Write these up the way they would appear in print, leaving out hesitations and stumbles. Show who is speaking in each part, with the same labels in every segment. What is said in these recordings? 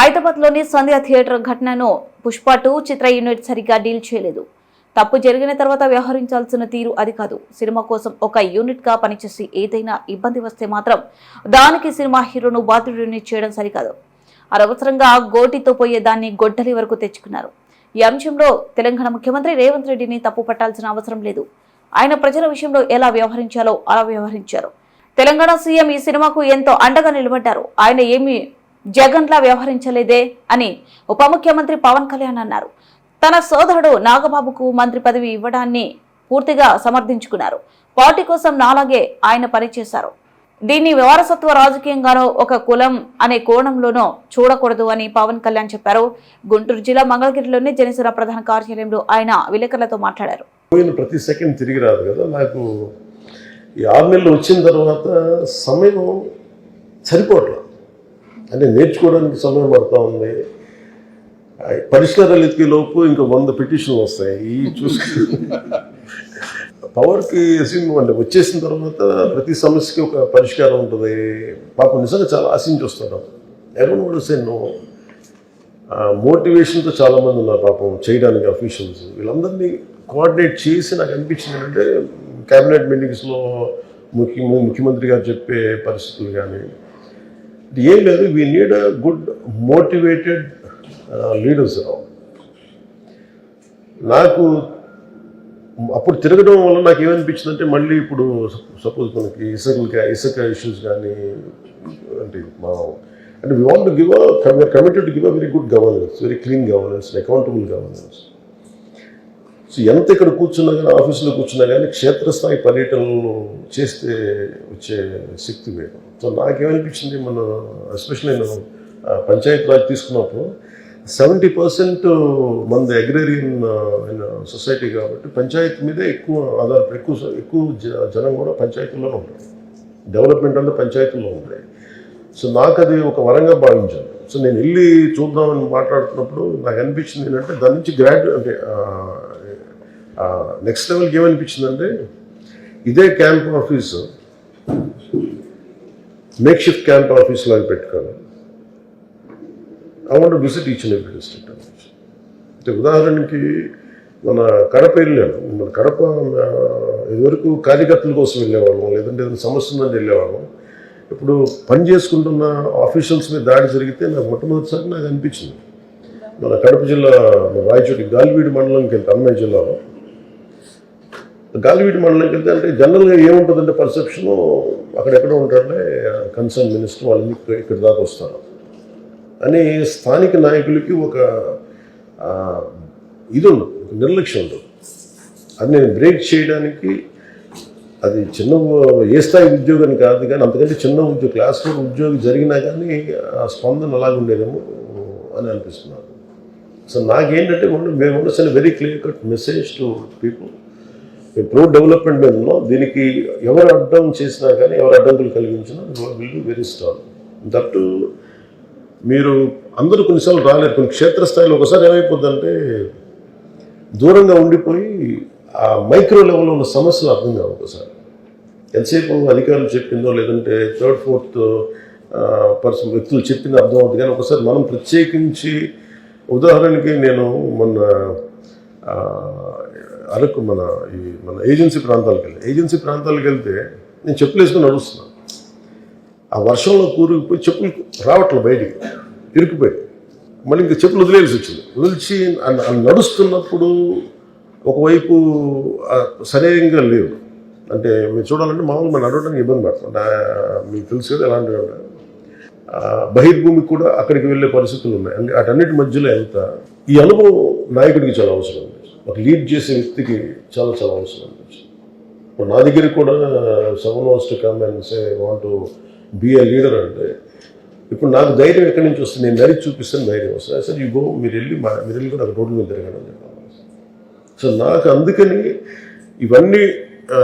Speaker 1: హైదరాబాద్లోని సంధ్య థియేటర్ ఘటనను పుష్ప 2 చిత్ర యూనిట్ సరిగ్గా డీల్ చేయలేదు. తప్పు జరిగిన తర్వాత వ్యవహరించాల్సిన తీరు అది కాదు. సినిమా కోసం ఒక యూనిట్గా పనిచేసి ఏదైనా ఇబ్బంది వస్తే మాత్రం దానికి సినిమా హీరోను బాధ్యుడిని చేయడం సరికాదు. అనవసరంగా గోటితో పోయే దాన్ని గొడ్డలి వరకు తెచ్చుకున్నారు. ఈ అంశంలో తెలంగాణ ముఖ్యమంత్రి రేవంత్ రెడ్డిని తప్పు పట్టాల్సిన అవసరం లేదు. ఆయన ప్రజల విషయంలో ఎలా వ్యవహరించాలో అలా వ్యవహరించారు. తెలంగాణ సీఎం ఈ సినిమాకు ఎంతో అండగా నిలబడ్డారు. ఆయన ఏమీ జగన్లా వ్యవహరించలేదే అని ఉప ముఖ్యమంత్రి పవన్ కళ్యాణ్ అన్నారు. తన సోదరుడు నాగబాబుకు మంత్రి పదవి ఇవ్వడాన్ని పూర్తిగా సమర్థించుకున్నారు. పార్టీ కోసం నాలాగే ఆయన పనిచేశారు. దీన్ని వారసత్వ రాజకీయంగానో ఒక కులం అనే కోణంలోనో చూడకూడదు అని పవన్ కళ్యాణ్ చెప్పారు. గుంటూరు జిల్లా మంగళగిరిలోని జనసేన ప్రధాన కార్యాలయంలో ఆయన విలేకరులతో మాట్లాడారు.
Speaker 2: ప్రతి సెకండ్ తిరిగి రాదు కదా. నాకు ఈ 6 నెలలు వచ్చిన తర్వాత సమయం సరిపోవట్లేదు. అంటే నేర్చుకోవడానికి సమయం పడుతూ ఉంది. పరిష్కారాలు ఎత్తికే లోపు ఇంకా 100 పిటిషన్లు వస్తాయి. ఈ చూసుకుని పవర్కి అంటే వచ్చేసిన తర్వాత ప్రతి సమస్యకి ఒక పరిష్కారం ఉంటుంది. పాపం నిజంగా చాలా ఆశించి వస్తారు. ఎవరు కూడా సేను మోటివేషన్తో చాలామంది ఉన్నారు పాపం చేయడానికి. అఫీషియల్స్ వీళ్ళందరినీ కోఆర్డినేట్ చేసి నాకు అనిపించింది అంటే క్యాబినెట్ మీటింగ్స్లో ముఖ్యమంత్రి గారు చెప్పే పరిస్థితులు కానీ ఏం లేదు. We need a good motivated leaders. నాకు అప్పుడు తిరగడం వల్ల నాకు ఏమనిపించిందంటే మళ్ళీ ఇప్పుడు సపోజ్ మనకి ఇసుక ఇష్యూస్ కానీ అంటే we want to give we are committed to give a very good governance, very clean governance, accountable governance. So ఎంత ఇక్కడ కూర్చున్నా కానీ ఆఫీసులో కూర్చున్నా కానీ క్షేత్రస్థాయి పర్యటనలు చేస్తే వచ్చే శక్తి వేరు. సో నాకేమనిపించింది మన ఎస్పెషల్లీ నేను పంచాయతీ రాజ్ తీసుకున్నప్పుడు 70% మనది అగ్రేరియన్ సొసైటీ కాబట్టి పంచాయతీ మీదే ఎక్కువ ఆధారపడి ఎక్కువ జనం కూడా పంచాయతీల్లోనే ఉంటారు. డెవలప్మెంట్ అంతా పంచాయతీల్లో ఉంటాయి. సో నాకు అది ఒక వరంగా భావించాను. సో నేను వెళ్ళి చూద్దామని మాట్లాడుతున్నప్పుడు నాకు అనిపించింది ఏంటంటే దాని నుంచి అంటే నెక్స్ట్ లెవెల్కి ఏమనిపించిందంటే ఇదే camp office make shift camp office లాగా పెట్టుకోవాలి. I want to visit each and every district. అంటే ఉదాహరణకి మన కడప వెళ్ళాను. మన కడప ఇదివరకు కార్యకర్తల కోసం వెళ్ళేవాళ్ళం, లేదంటే ఏదైనా సమస్య ఉందని వెళ్ళేవాళ్ళం. ఇప్పుడు పని చేసుకుంటున్న ఆఫీషియల్స్ మీద దాడి జరిగితే నాకు మొట్టమొదటిసారి నాకు అనిపించింది మన కడప జిల్లా రాయచోటి గాలివీడి మండలంకి వెళ్తే అన్నమయ్య జిల్లాలో గాలివీడి మండలంకి వెళ్తే అంటే జనరల్గా ఏముంటుందంటే పర్సెప్షను అక్కడెక్కడ ఉంటారంటే కన్సర్న్ మినిస్టర్ వాళ్ళని ఇక్కడ దాకా వస్తారు అని స్థానిక నాయకులకి ఒక ఇది ఉండదు, నిర్లక్ష్యం ఉండదు. అది నేను బ్రేక్ చేయడానికి అది చిన్న ఏ స్థాయి ఉద్యోగం కాదు కానీ అంతకంటే చిన్న ఉద్యోగం క్లాస్ 4 ఉద్యోగం జరిగినా కానీ ఆ స్పందన అలాగే ఉండేదేమో అని అనిపిస్తున్నాను. సో నాకేంటంటే మేము ఉండొచ్చిన very clear cut message to people. Pro development మీద ఉన్నాం. దీనికి ఎవరు అడ్డం చేసినా కానీ ఎవరు అడ్డంకులు కలిగించినా will be very strong. That మీరు అందరూ కొన్నిసార్లు రాలేరు. కొన్ని క్షేత్రస్థాయిలో ఒకసారి ఏమైపోద్దంటే దూరంగా ఉండిపోయి ఆ మైక్రో లెవెల్లో ఉన్న సమస్యలు అర్థం కావు. ఒకసారి ఎంతసేపు అధికారులు చెప్పిందో లేదంటే 3rd 4th పర్సన్ వ్యక్తులు చెప్పిందో అర్థం అవుతుంది. కానీ ఒకసారి మనం ప్రత్యేకించి ఉదాహరణకి నేను మొన్న అరకు మన ఏజెన్సీ ప్రాంతాలకు వెళ్తే నేను చెప్పులు వేసుకొని నడుస్తున్నాను. ఆ వర్షంలో కూరుకుపోయి చెప్పులు రావట్లేదు, బయటికి ఇరుక్కుపోయి మళ్ళీ ఇంకా చెప్పులు వదిలేసి నడుస్తున్నప్పుడు ఒకవైపు సరైనంగా లేవు. అంటే మీరు చూడాలంటే మామూలు మనం నడవడానికి ఇబ్బంది పడుతుంది. మీకు తెలుసు కదా ఎలాంటివి బహిర్భూమికి కూడా అక్కడికి వెళ్ళే పరిస్థితులు ఉన్నాయి. అంటే అటన్నిటి మధ్యలో వెళ్తా ఈ అనుభవం నాయకుడికి చాలా అవసరం ఉంది. ఒక లీడ్ చేసే వ్యక్తికి చాలా చాలా అవసరం అనిపించింది. ఇప్పుడు నా దగ్గరికి కూడా someone wants to come and say want to be a leader అంటే ఇప్పుడు నాకు ధైర్యం ఎక్కడి నుంచి వస్తుంది? నేను నడిచి చూపిస్తాను ధైర్యం వస్తుంది. సార్ యూ గో, మీరు వెళ్ళి కూడా రోడ్డు మీద తిరగడం చెప్పాలి. సో నాకు అందుకని ఇవన్నీ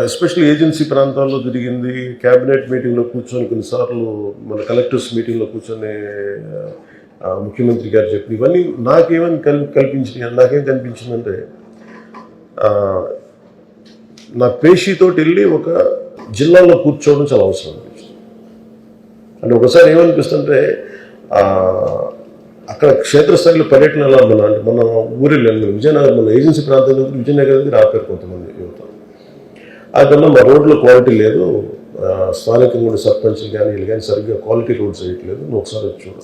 Speaker 2: ఎస్పెషల్లీ ఏజెన్సీ ప్రాంతాల్లో తిరిగింది, క్యాబినెట్ మీటింగ్లో కూర్చొని కొన్నిసార్లు మన కలెక్టర్స్ మీటింగ్లో కూర్చొని ముఖ్యమంత్రి గారు చెప్పి ఇవన్నీ నాకేమని కల్పించినాయి. నాకేం కనిపించిందంటే నా పేషీతోటి వెళ్ళి ఒక జిల్లాలో కూర్చోవడం చాలా అవసరం అనిపించింది. అంటే ఒకసారి ఏమనిపిస్తుంటే అక్కడ క్షేత్రస్థాయిలో పర్యటన ఎలా ఉందన్నా అంటే మన ఊరిలో విజయనగరం మన ఏజెన్సీ ప్రాంతంలో విజయనగరం దగ్గర ఆపారు కొంతమంది యువత. అదన్నా మా రోడ్లో క్వాలిటీ లేదు, స్థానికంగా ఉండే సర్పంచ్లు కానీ వీళ్ళు కానీ సరిగ్గా క్వాలిటీ రోడ్స్ వేయట్లేదు, నువ్వు ఒకసారి వచ్చి చూడు.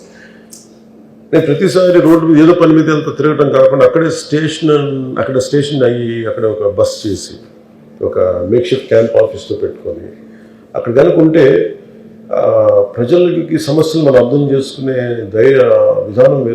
Speaker 2: నేను ప్రతిసారి రోడ్డు మీద ఏదో పని మీద అంత తిరగడం కాకుండా అక్కడ స్టేషన్ అయ్యి అక్కడ ఒక బస్ చేసి ఒక మేక్ షిఫ్ట్ క్యాంప్ ఆఫీస్తో పెట్టుకొని అక్కడ కనుక ఉంటే ప్రజలకి సమస్యలు మనం అర్థం చేసుకునే విధానం